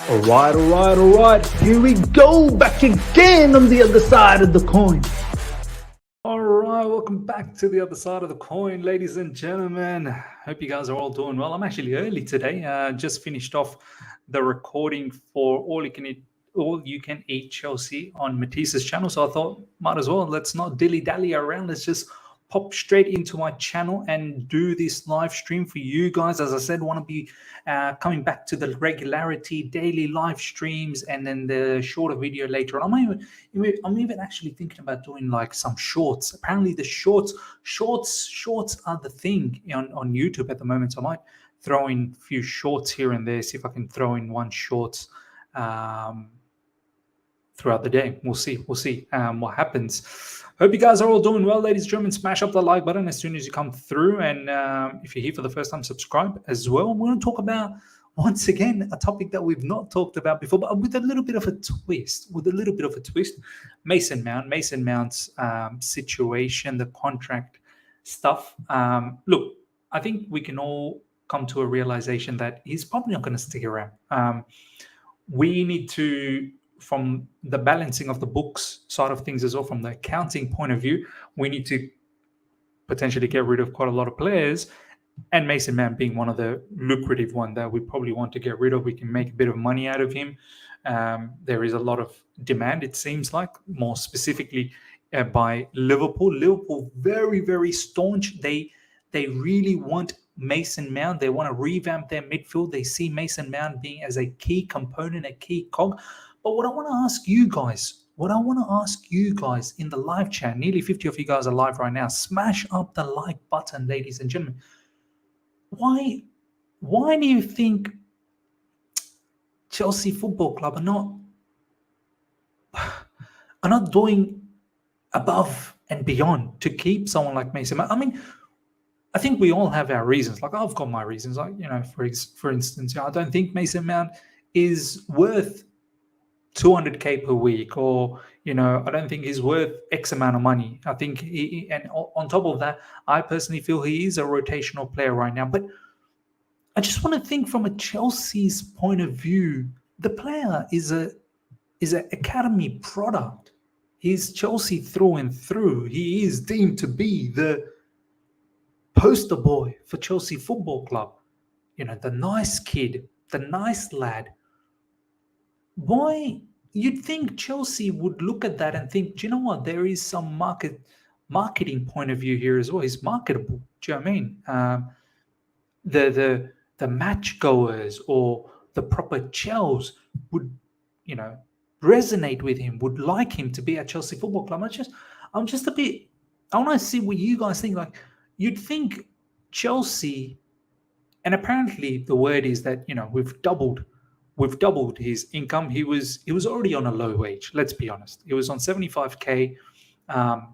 All right. Here we go, back again on the other side of the coin. All right, welcome back to the other side of the coin, ladies and gentlemen. Hope you guys are all doing well. I'm actually early today. Just finished off the recording for All You Can Eat Chelsea on Matisse's channel. So I thought, might as well, let's not dilly-dally around. Let's just pop straight into my channel and do this live stream for you guys. As I said, want to be coming back to the regularity, daily live streams, and then the shorter video later on. I'm even actually thinking about doing like some shorts. Apparently the shorts are the thing on YouTube at the moment. So I might throw in a few shorts here and there, see if I can throw in one short throughout the day. We'll see what happens. Hope you guys are all doing well, ladies and gentlemen. Smash up the like button as soon as you come through. And if you're here for the first time, subscribe as well. We're going to talk about, once again, a topic that we've not talked about before, but with a little bit of a twist. Mason Mount's situation, the contract stuff. Look, I think we can all come to a realization that he's probably not going to stick around. We need to, from the balancing of the books side of things as well, from the accounting point of view, we need to potentially get rid of quite a lot of players, and Mason Mount being one of the lucrative one that we probably want to get rid of. We can make a bit of money out of him. There is a lot of demand, it seems like, more specifically by Liverpool. Liverpool very, very staunch. They really want Mason Mount. They want to revamp their midfield. They see Mason Mount being as a key component, a key cog. But what I want to ask you guys in the live chat, nearly 50 of you guys are live right now. Smash up the like button, ladies and gentlemen. Why do you think Chelsea Football Club are not doing above and beyond to keep someone like Mason Mount? I mean, I think we all have our reasons. Like, I've got my reasons. Like, for instance, I don't think Mason Mount is worth 200k per week, or I don't think he's worth X amount of money. I think and on top of that, I personally feel he is a rotational player right now. But I just want to think from a Chelsea's point of view. The player is an academy product. He's Chelsea through and through. He is deemed to be the poster boy for Chelsea Football Club. The nice kid, the nice lad. Why you'd think Chelsea would look at that and think, do you know what? There is some marketing point of view here as well. He's marketable. Do you know what I mean? The match goers or the proper Chels would, resonate with him, would like him to be at Chelsea Football Club. I'm just a bit. I want to see what you guys think. Like, you'd think Chelsea, and apparently the word is that we've doubled his income. He was already on a low wage. Let's be honest. He was on 75k. That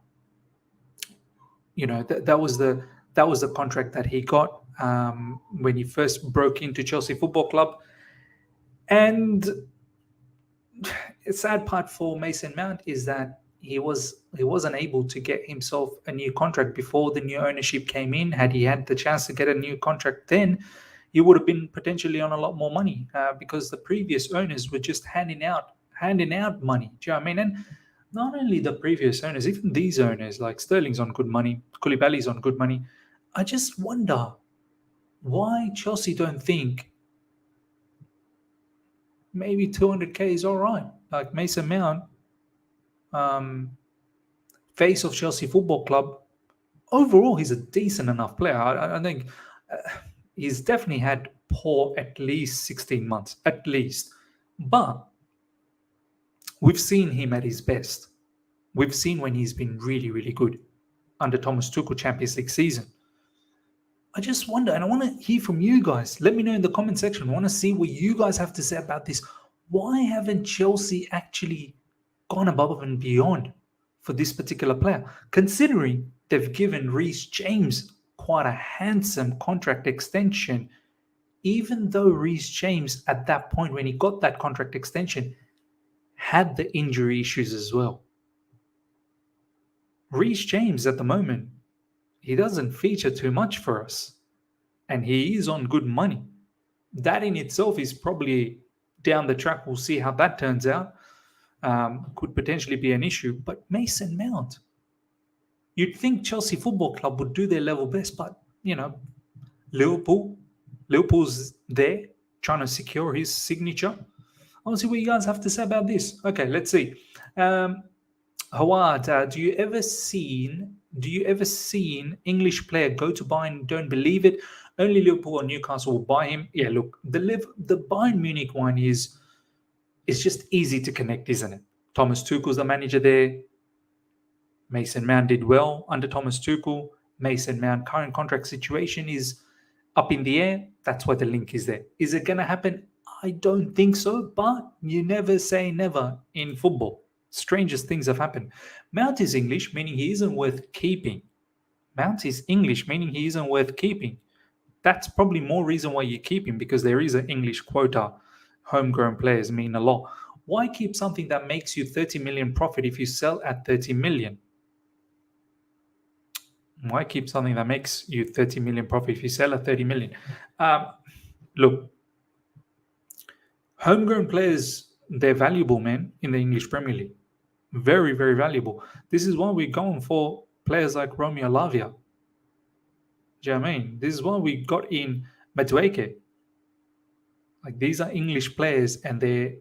was the contract that he got when he first broke into Chelsea Football Club. And the sad part for Mason Mount is that he wasn't able to get himself a new contract before the new ownership came in. Had he had the chance to get a new contract then, he would have been potentially on a lot more money because the previous owners were just handing out money. Do you know what I mean? And not only the previous owners, even these owners, like Sterling's on good money, Koulibaly's on good money. I just wonder why Chelsea don't think maybe 200k is all right. Like Mason Mount, face of Chelsea Football Club, overall he's a decent enough player. I think he's definitely had poor at least 16 months, at least. But we've seen him at his best. We've seen when he's been really, really good under Thomas Tuchel Champions League season. I just wonder, and I want to hear from you guys. Let me know in the comment section. I want to see what you guys have to say about this. Why haven't Chelsea actually gone above and beyond for this particular player? Considering they've given Reece James quite a handsome contract extension, even though Reece James at that point when he got that contract extension had the injury issues as well. Reece James at the moment, he doesn't feature too much for us, and he is on good money. That in itself is probably down the track, we'll see how that turns out. Could potentially be an issue. But Mason Mount, you'd think Chelsea Football Club would do their level best, but Liverpool's there trying to secure his signature. I want to see what you guys have to say about this. Okay, let's see. Hawad, do you ever seen English player go to Bayern, don't believe it? Only Liverpool or Newcastle will buy him. Yeah, look, the Bayern Munich one is just easy to connect, isn't it? Thomas Tuchel's the manager there. Mason Mount did well under Thomas Tuchel. Mason Mount current contract situation is up in the air. That's why the link is there. Is it going to happen? I don't think so, but you never say never in football. Strangest things have happened. Mount is English, meaning he isn't worth keeping. Mount is English, meaning he isn't worth keeping. That's probably more reason why you keep him, because there is an English quota. Homegrown players mean a lot. Why keep something that makes you 30 million profit if you sell at 30 million? Why keep something that makes you 30 million profit if you sell at 30 million? Look, homegrown players, they're valuable, man, in the English Premier League. Very, very valuable. This is why we're going for players like Romeo Lavia. Do you know what I mean? This is why we got in Madueke. Like, these are English players and they're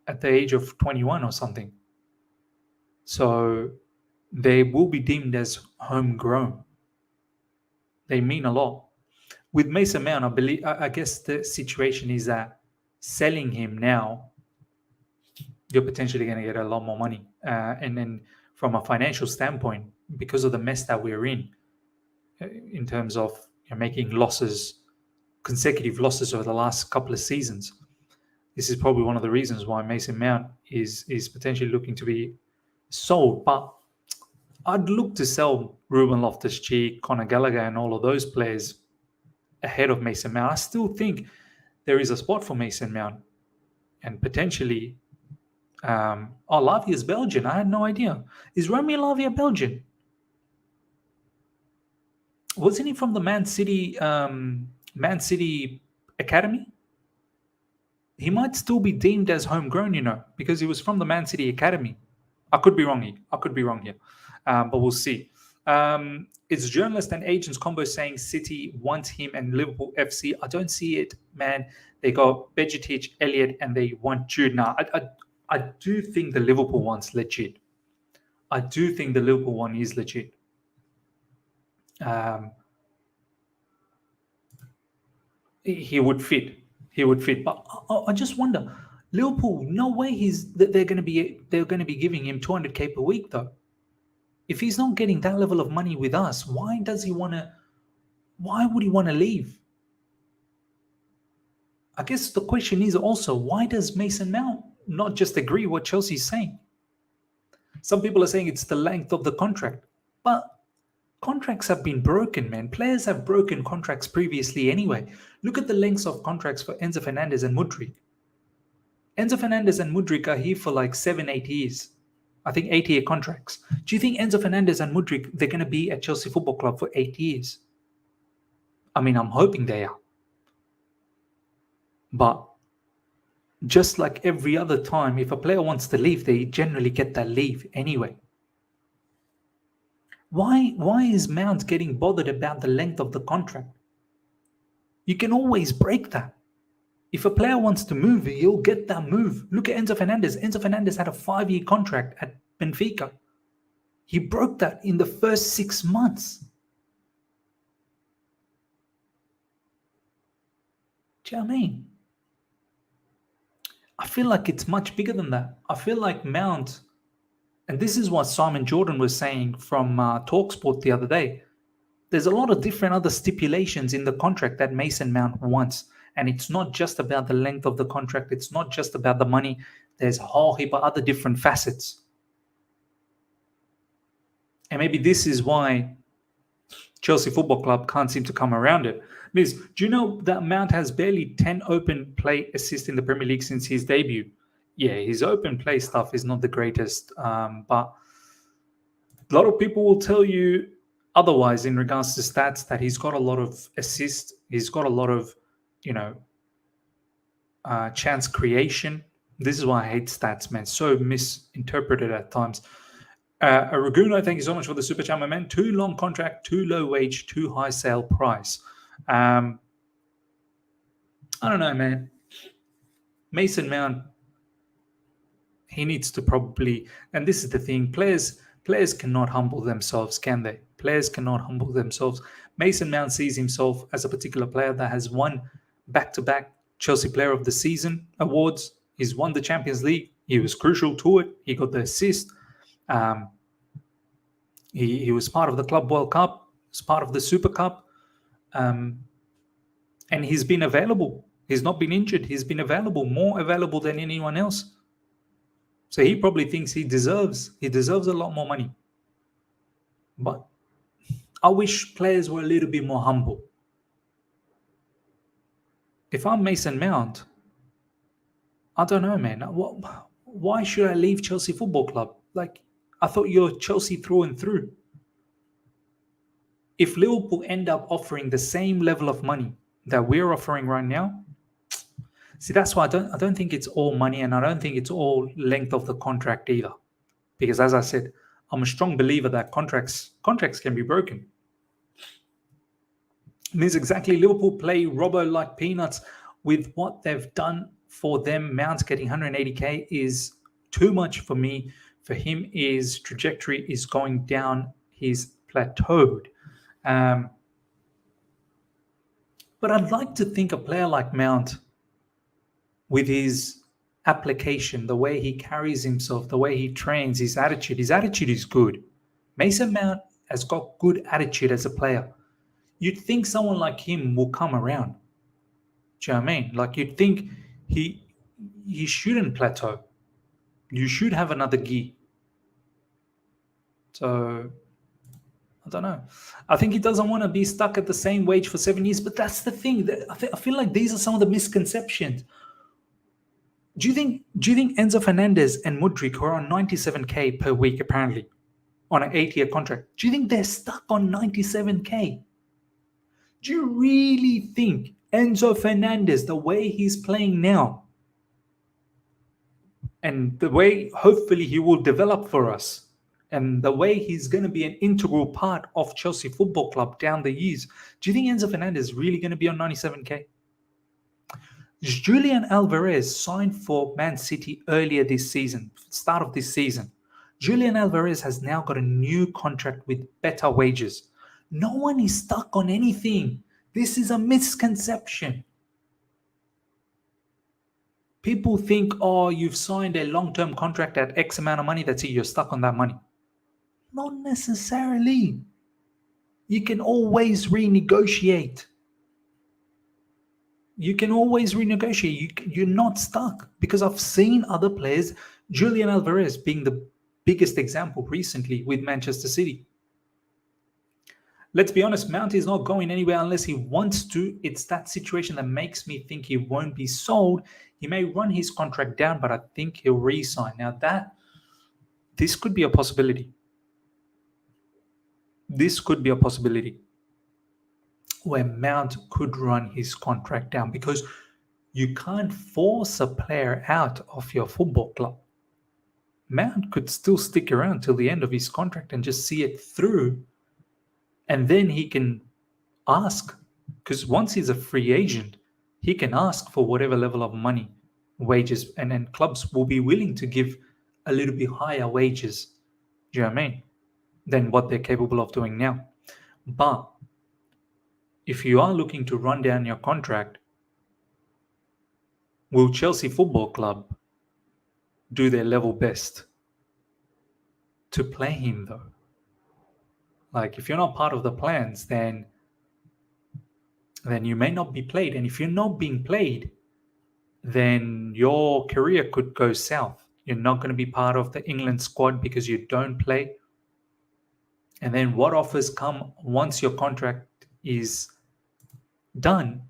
at the age of 21 or something. So they will be deemed as homegrown. They mean a lot. With Mason Mount, I guess the situation is that selling him now, you're potentially going to get a lot more money. And then from a financial standpoint, because of the mess that we're in terms of making losses, consecutive losses over the last couple of seasons, this is probably one of the reasons why Mason Mount is potentially looking to be sold. But I'd look to sell Ruben Loftus-Cheek, Conor Gallagher, and all of those players ahead of Mason Mount. I still think there is a spot for Mason Mount, and potentially Lavia is Belgian. I had no idea. Is Romeo Lavia Belgian? Wasn't he from the Man City Academy? He might still be deemed as homegrown, because he was from the Man City Academy. I could be wrong here. But we'll see. It's journalist and agents combo saying City wants him and Liverpool FC. I don't see it, man. They got Bejitic, Elliott, and they want Jude. Now, I do think the Liverpool one's legit. I do think the Liverpool one is legit. He would fit. But I just wonder, Liverpool, no way they're going to be giving him 200k per week though. If he's not getting that level of money with us, why would he want to leave? I guess the question is also, why does Mason Mount not just agree what Chelsea's saying? Some people are saying it's the length of the contract, but contracts have been broken, man. Players have broken contracts previously anyway. Look at the lengths of contracts for Enzo Fernandez and Mudryk. Enzo Fernandez and Mudryk are here for like 7-8 years. I think 8-year contracts. Do you think Enzo Fernandez and Mudryk, they're going to be at Chelsea Football Club for 8 years? I mean, I'm hoping they are. But just like every other time, if a player wants to leave, they generally get that leave anyway. Why is Mount getting bothered about the length of the contract? You can always break that. If a player wants to move, he'll get that move. Look at Enzo Fernandez. Enzo Fernandez had a 5-year contract at Benfica. He broke that in the first 6 months. Do you know what I mean? I feel like it's much bigger than that. I feel like Mount, and this is what Simon Jordan was saying from TalkSport the other day, there's a lot of different other stipulations in the contract that Mason Mount wants. And it's not just about the length of the contract. It's not just about the money. There's a whole heap of other different facets. And maybe this is why Chelsea Football Club can't seem to come around it. Miz, do you know that Mount has barely 10 open play assists in the Premier League since his debut? Yeah, his open play stuff is not the greatest. But a lot of people will tell you otherwise in regards to stats, that he's got a lot of assists. He's got a lot of, chance creation. This is why I hate stats, man. So misinterpreted at times. Araguno, thank you so much for the super chat, my man. Too long contract, too low wage, too high sale price. I don't know, man. Mason Mount, he needs to probably, and this is the thing, players cannot humble themselves, can they? Players cannot humble themselves. Mason Mount sees himself as a particular player that has won back-to-back Chelsea Player of the Season awards. He's won the Champions League. He was crucial to it. He got the assist. He was part of the Club World Cup. He's part of the Super Cup. And he's been available. He's not been injured. He's been available, more available than anyone else. So he probably thinks he deserves a lot more money. But I wish players were a little bit more humble. If I'm Mason Mount, I don't know, man. Why should I leave Chelsea Football Club? Like, I thought you're Chelsea through and through. If Liverpool end up offering the same level of money that we're offering right now, see, that's why I don't think it's all money, and I don't think it's all length of the contract either. Because as I said, I'm a strong believer that contracts can be broken. It means exactly Liverpool play Robbo like peanuts with what they've done for them. Mount getting 180k is too much for me. For him, his trajectory is going down. He's plateaued. But I'd like to think a player like Mount, with his application, the way he carries himself, the way he trains, his attitude is good. Mason Mount has got good attitude as a player. You'd think someone like him will come around. Do you know what I mean? Like, you'd think he shouldn't plateau. You should have another gear. So, I don't know. I think he doesn't want to be stuck at the same wage for 7 years, but that's the thing. I feel like these are some of the misconceptions. Do you think Enzo Fernandez and Mudryk, who are on 97k per week apparently, on an 8-year contract, do you think they're stuck on 97k? Do you really think Enzo Fernandez, the way he's playing now, and the way hopefully he will develop for us, and the way he's going to be an integral part of Chelsea Football Club down the years, do you think Enzo Fernandez is really going to be on 97k? Julian Alvarez signed for Man City earlier this season, start of this season. Julian Alvarez has now got a new contract with better wages. No one is stuck on anything. This is a misconception. People think, oh, you've signed a long-term contract at X amount of money, that's it, you're stuck on that money. Not necessarily. You can always renegotiate. You're not stuck, because I've seen other players, Julian Alvarez being the biggest example recently with Manchester City. Let's be honest, Mount is not going anywhere unless he wants to. It's that situation that makes me think he won't be sold. He may run his contract down, but I think he'll re-sign. Now this could be a possibility. This could be a possibility where Mount could run his contract down, because you can't force a player out of your football club. Mount could still stick around till the end of his contract and just see it through. And then he can ask, because once he's a free agent, he can ask for whatever level of money, wages, and then clubs will be willing to give a little bit higher wages, do you know what I mean, than what they're capable of doing now. But if you are looking to run down your contract, will Chelsea Football Club do their level best to play him, though? Like, if you're not part of the plans, then you may not be played. And if you're not being played, then your career could go south. You're not going to be part of the England squad because you don't play. And then what offers come once your contract is done?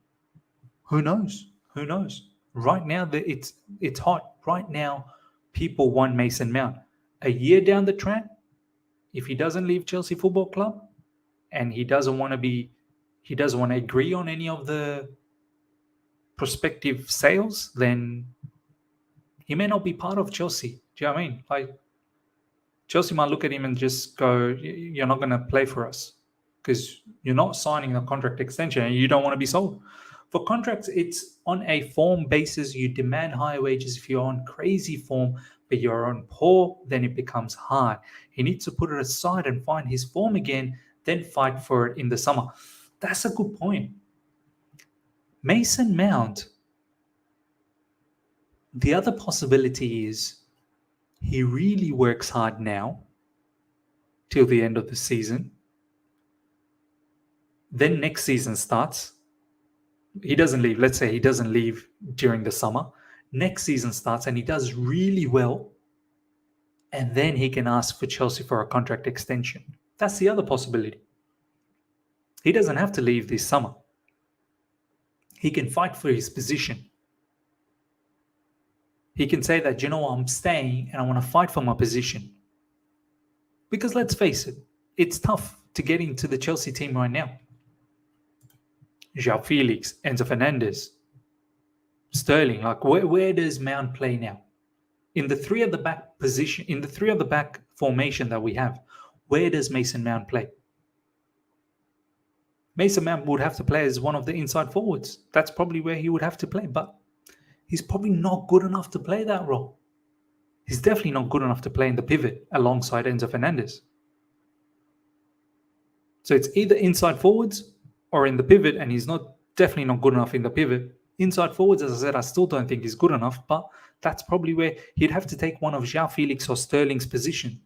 Who knows? Who knows? Right now, it's hot. Right now, people want Mason Mount. A year down the track, if he doesn't leave Chelsea Football Club and he doesn't want to agree on any of the prospective sales, then he may not be part of Chelsea. Do you know what I mean? Like, Chelsea might look at him and just go, you're not going to play for us because you're not signing a contract extension and you don't want to be sold. For contracts, it's on a form basis. You demand higher wages if you're on crazy form, but you're on poor, then it becomes hard. He needs to put it aside and find his form again, then fight for it in the summer. That's a good point. Mason Mount, the other possibility is he really works hard now till the end of the season. Then next season starts. He doesn't leave. Let's say he doesn't leave during the summer. Next season starts and he does really well. And then he can ask for Chelsea for a contract extension. That's the other possibility. He doesn't have to leave this summer. He can fight for his position. He can say that, you know what, I'm staying and I want to fight for my position. Because let's face it, it's tough to get into the Chelsea team right now. João Felix, Enzo Fernandez, Sterling. Like, where does Mount play now? In the three at the back position, in the three at the back formation that we have, where does Mason Mount play? Mason Mount would have to play as one of the inside forwards. That's probably where he would have to play, but he's probably not good enough to play that role. He's definitely not good enough to play in the pivot alongside Enzo Fernandez. So it's either inside forwards or in the pivot, and he's definitely not good enough in the pivot. Inside forwards, as I said, I still don't think he's good enough, but that's probably where he'd have to take one of João Felix or Sterling's position.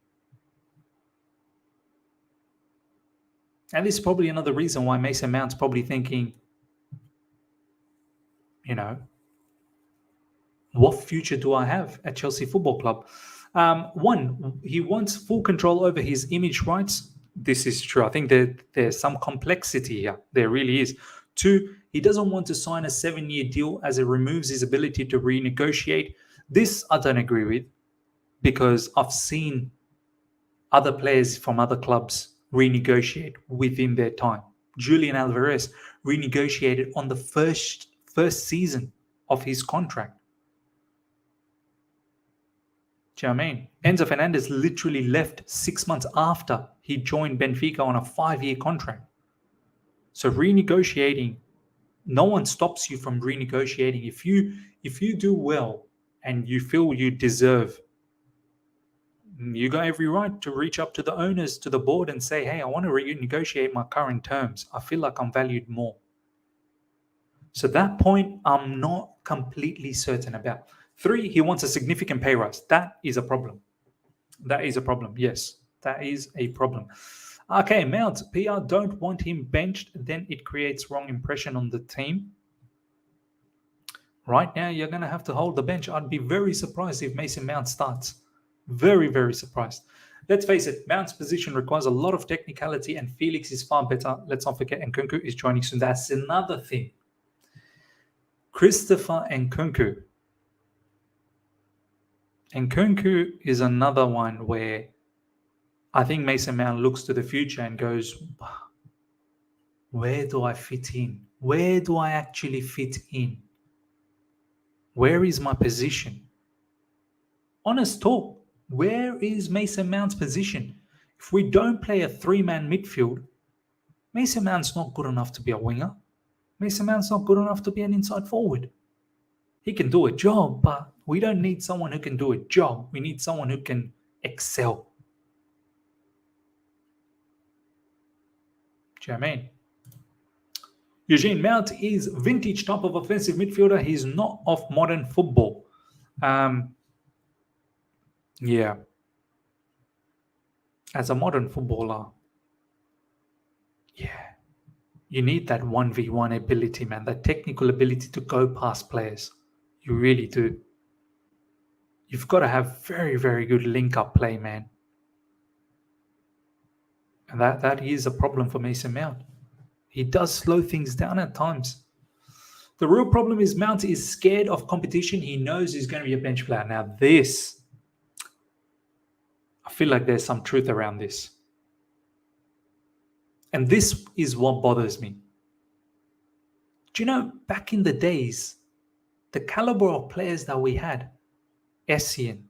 And this is probably another reason why Mason Mount's probably thinking, what future do I have at Chelsea Football Club? One, he wants full control over his image rights. This is true. I think there's some complexity here. There really is. Two, he doesn't want to sign a 7-year deal as it removes his ability to renegotiate. This I don't agree with, because I've seen other players from other clubs renegotiate within their time. Julian Alvarez renegotiated on the first season of his contract. Do you know what I mean? Enzo Fernandez literally left 6 months after he joined Benfica on a 5-year contract. So renegotiating, no one stops you from renegotiating. If you do well and you feel you deserve, you got every right to reach up to the owners, to the board, and say, hey, I want to renegotiate my current terms. I feel like I'm valued more. So that point, I'm not completely certain about. 3, he wants a significant pay rise. That is a problem. That is a problem. Yes, that is a problem. Okay, Mount, PR don't want him benched. Then it creates wrong impression on the team. Right now, you're going to have to hold the bench. I'd be very surprised if Mason Mount starts. Very, very surprised. Let's face it, Mount's position requires a lot of technicality and Felix is far better. Let's not forget, Nkunku is joining soon. That's another thing. Christopher Nkunku. Nkunku is another one where I think Mason Mount looks to the future and goes, where do I fit in? Where do I actually fit in? Where is my position? Honest talk, where is Mason Mount's position? If we don't play a 3-man midfield, Mason Mount's not good enough to be a winger. Mason Mount's not good enough to be an inside forward. He can do a job, but we don't need someone who can do a job. We need someone who can excel. Do you know what I mean? Eugene Mount is vintage type of offensive midfielder. He's not of modern football. Yeah. As a modern footballer, yeah, you need that 1v1 ability, man. That technical ability to go past players. You really do. You've got to have very, very good link-up play, man. And that is a problem for Mason Mount. He does slow things down at times. The real problem is Mount is scared of competition. He knows he's going to be a bench player. Now this, I feel like there's some truth around this. And this is what bothers me. Do you know, back in the days, the caliber of players that we had, Essien,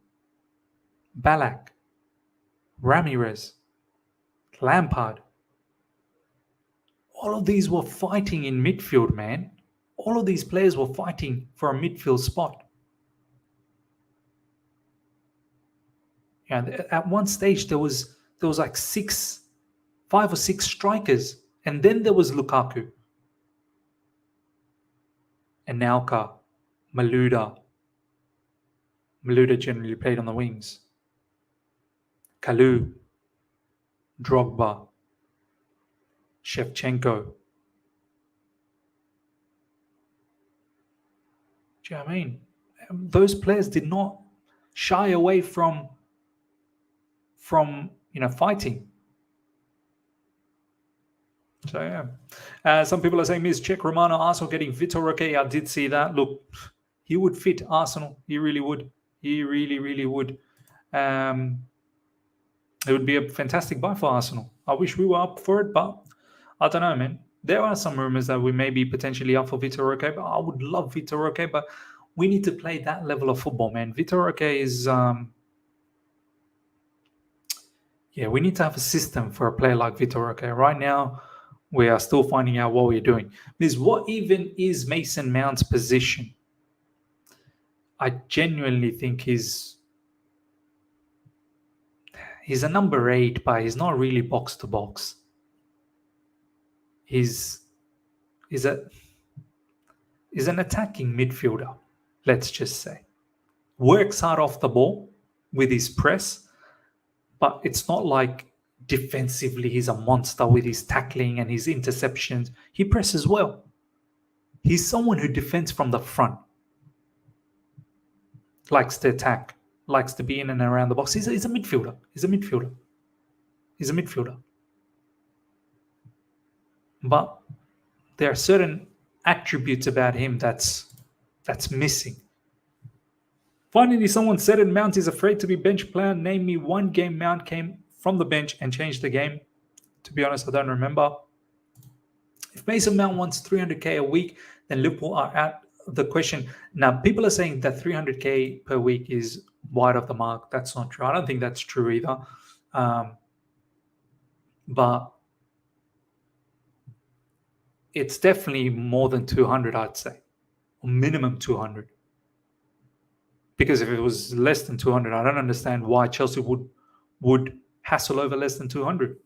Ballack, Ramirez, Lampard, all of these were fighting in midfield, man. All of these players were fighting for a midfield spot. Yeah, at one stage there was like 5 or 6 strikers, and then there was Lukaku, Anelka, Malouda. Malouda generally played on the wings. Kalou, Drogba, Shevchenko. Do you know what I mean? Those players did not shy away from fighting. So yeah, some people are saying, Ms. Czech Romano, Arsenal getting Vitor Roque. I did see that. Look, he would fit Arsenal. He really would. He really, really would. It would be a fantastic buy for Arsenal. I wish we were up for it, but I don't know, man. There are some rumors that we may be potentially up for Vitor Roque, but I would love Vitor Roque, but we need to play that level of football, man. Vitor Roque is... we need to have a system for a player like Vitor Roque. Right now, we are still finding out what we're doing. Because what even is Mason Mount's position? I genuinely think he's a number 8, but he's not really box to box. He's an attacking midfielder, let's just say. Works hard off the ball with his press, but it's not like defensively he's a monster with his tackling and his interceptions. He presses well. He's someone who defends from the front. Likes to attack. Likes to be in and around the box. He's a midfielder. He's a midfielder. But there are certain attributes about him that's missing. Finally, someone said it, Mount is afraid to be bench player. Name me one game Mount came from the bench and changed the game. To be honest, I don't remember. If Mason Mount wants 300k a week, then Liverpool are at the question. Now, people are saying that 300k per week is wide of the mark. That's not true. I don't think that's true either. But it's definitely more than 200, I'd say. Or minimum 200. Because if it was less than 200, I don't understand why Chelsea would hassle over less than 200.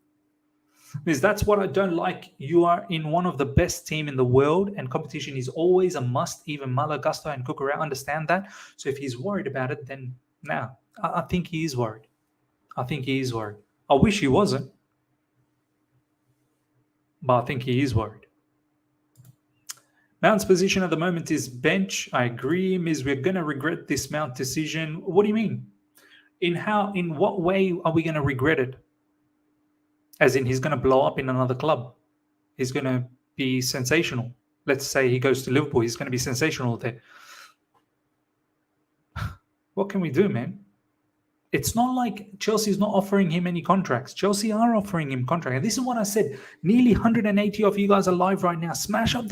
Because that's what I don't like. You are in one of the best team in the world, and competition is always a must. Even Malo Gusto and Cucurella understand that. So if he's worried about it, then I think he is worried. I wish he wasn't, but I think he is worried. Mount's position at the moment is bench. I agree, Miz. We're going to regret this Mount decision. What do you mean? In what way are we going to regret it? As in, he's going to blow up in another club. He's going to be sensational. Let's say he goes to Liverpool. He's going to be sensational there. What can we do, man? It's not like Chelsea's not offering him any contracts. Chelsea are offering him contracts. And this is what I said. Nearly 180 of you guys are live right now. Smash up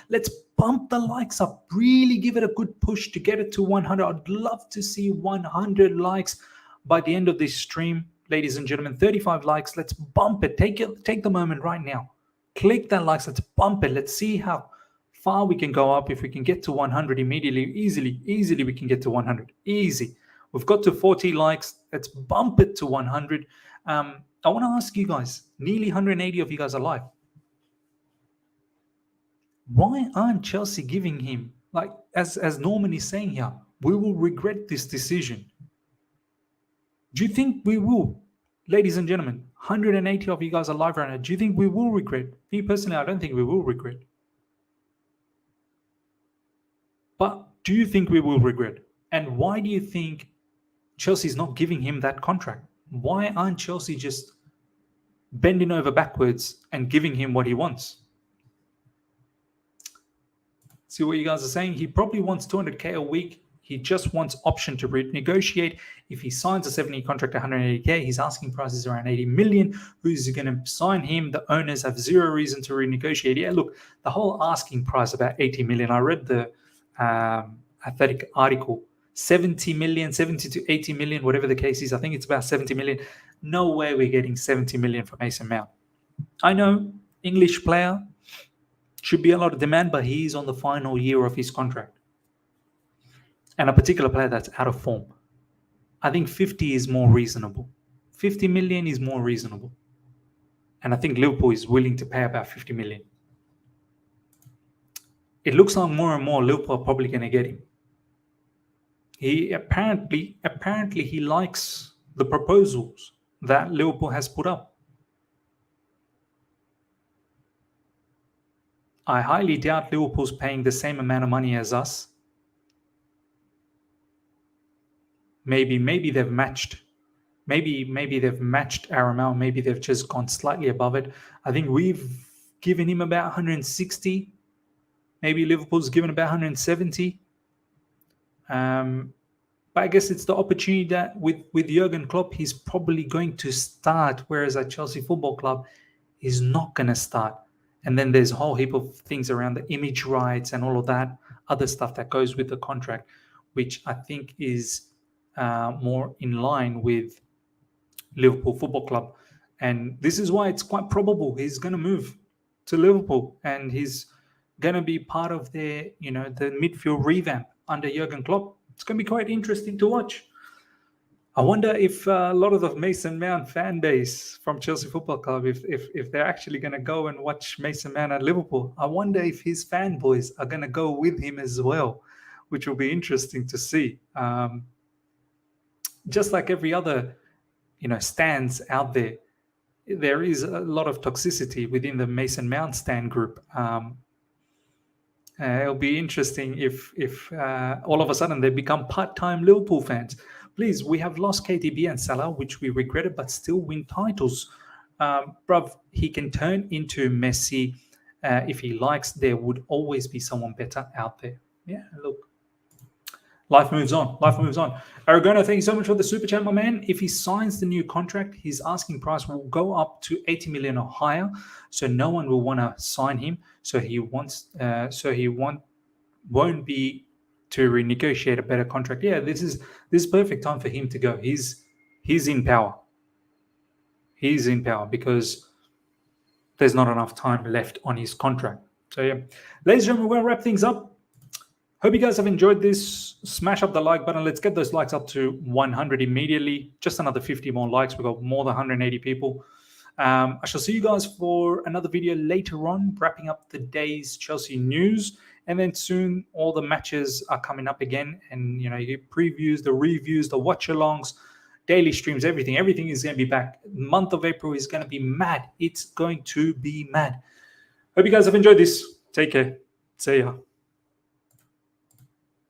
let's bump the likes up. Really give it a good push to get it to 100. I'd love to see 100 likes by the end of this stream. Ladies and gentlemen, 35 likes. Let's bump it. Take the moment right now. Click that likes. Let's bump it. Let's see how far we can go up. If we can get to 100 immediately, easily we can get to 100. Easy. We've got to 40 likes. Let's bump it to 100. I want to ask you guys, nearly 180 of you guys are live. Why aren't Chelsea giving him, like as Norman is saying here, we will regret this decision? Do you think we will? Ladies and gentlemen, 180 of you guys are live right now. Do you think we will regret? Me personally, I don't think we will regret. But do you think we will regret? And why do you think Chelsea's not giving him that contract? Why aren't Chelsea just bending over backwards and giving him what he wants? See what you guys are saying? He probably wants 200k a week. He just wants option to renegotiate. If he signs a 7-year contract at 180k, his asking price is around 80 million. Who's going to sign him? The owners have zero reason to renegotiate. Yeah, look, the whole asking price about 80 million. I read the Athletic article. 70 million, 70 to 80 million, whatever the case is. I think it's about 70 million. No way we're getting 70 million for Mason Mount. I know, English player, should be a lot of demand, but he's on the final year of his contract. And a particular player that's out of form. I think 50 is more reasonable. 50 million is more reasonable. And I think Liverpool is willing to pay about 50 million. It looks like more and more Liverpool are probably going to get him. He apparently he likes the proposals that Liverpool has put up. I highly doubt Liverpool's paying the same amount of money as us. Maybe they've matched. Maybe they've matched our amount. Maybe they've just gone slightly above it. I think we've given him about 160. Maybe Liverpool's given about 170. But I guess it's the opportunity that with Jurgen Klopp, he's probably going to start, whereas at Chelsea Football Club, he's not going to start. And then there's a whole heap of things around the image rights and all of that other stuff that goes with the contract, which I think is more in line with Liverpool Football Club. And this is why it's quite probable he's going to move to Liverpool and he's going to be part of their, the midfield revamp under Jurgen Klopp. It's going to be quite interesting to watch. I wonder if a lot of the Mason Mount fan base from Chelsea Football Club, if they're actually going to go and watch Mason Mount at Liverpool, I wonder if his fanboys are going to go with him as well, which will be interesting to see. Just like every other, stands out there, there is a lot of toxicity within the Mason Mount stand group. It'll be interesting if all of a sudden they become part-time Liverpool fans. Please, we have lost KDB and Salah, which we regretted, but still win titles. Bruv, he can turn into Messi if he likes. There would always be someone better out there. Yeah, look. Life moves on. Aragona, thank you so much for the super chat, my man. If he signs the new contract, his asking price will go up to 80 million or higher. So no one will want to sign him. So he won't be to renegotiate a better contract. Yeah, this is perfect time for him to go. He's in power. He's in power because there's not enough time left on his contract. So yeah, ladies and gentlemen, we're gonna wrap things up. Hope you guys have enjoyed this. Smash up the like button. Let's get those likes up to 100 immediately. Just another 50 more likes. We've got more than 180 people. I shall see you guys for another video later on, wrapping up the day's Chelsea news. And then soon all the matches are coming up again. And, you get previews, the reviews, the watch-alongs, daily streams, everything. Everything is going to be back. The month of April is going to be mad. It's going to be mad. Hope you guys have enjoyed this. Take care. See ya.